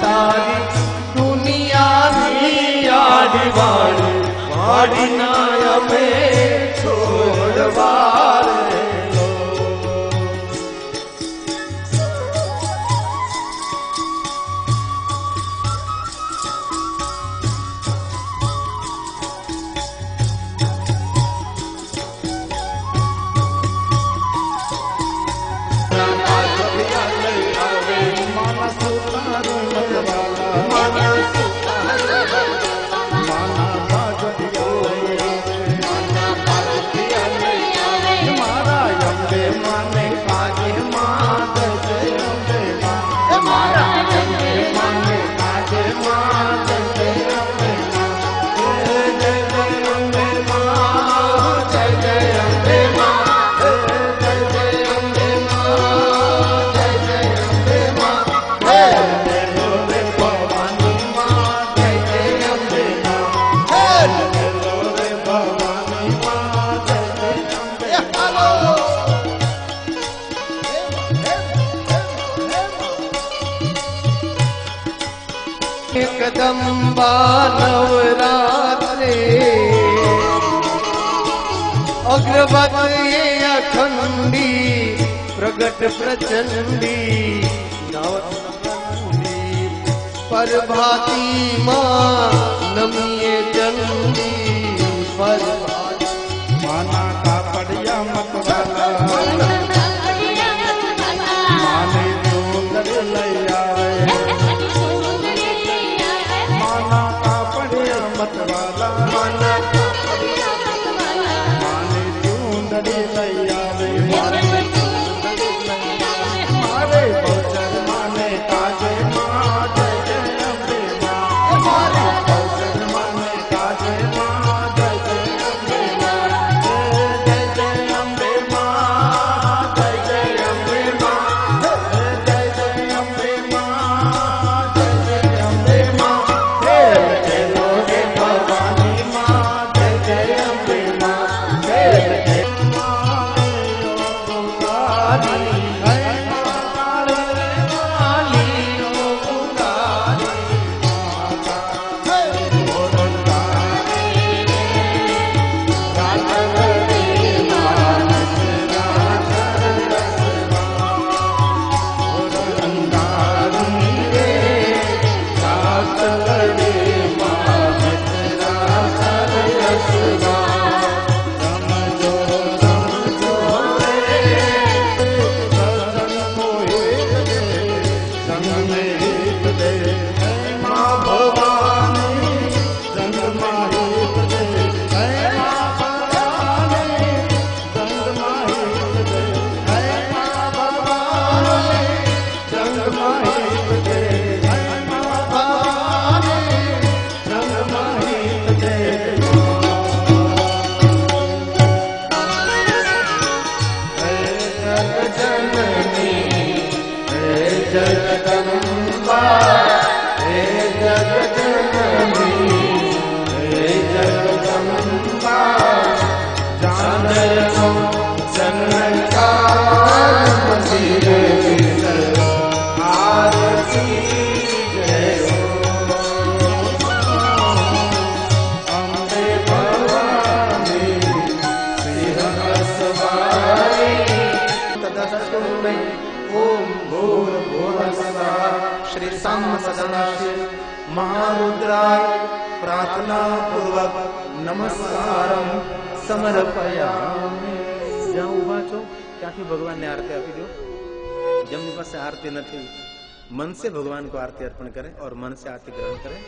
तारी दुनिया नी आड़ी वाड़ी वाड़ी नाया में छोड़वार कदम्बा नवरात्रे अग्रवत ये अखंडी प्रगट प्रचंडी परभाती माँ नमिये चंडी परभाती माना का पड़िया मत वाला माने सुंदर लैया माना का पड़िया मत वाला माने सुंदर लैया मारे बचर माने काजे माँ जय जय अम्बे माँ मारे बचर माने काजे माँ जय जय अम्बे माँ जय जय अम्बे माँ जय जय अम्बे माँ जय जय अम्बे माँ जय जय अम्बे माँ हे लो रे भवानी माँ जय जय अम्बे माँ जय जय जगदम्बा हे जगदम्बी हे जगदम्बा जाननो चरणकार मंदिर भीतर आरती जय अम्बे भवानी सिंह सवारी तदस्तुते ओम श्री साम सदाशिव महारुद्राय प्रार्थना पूर्वक नमस्कारम समर्पयामि। જ્યાં ઊભા છો ત્યાંથી ભગવાનને આરતી આપી દો। જેમની પાસે આરતી નથી मन से भगवान को आरती अर्पण करें और मन से आरती ग्रहण करें।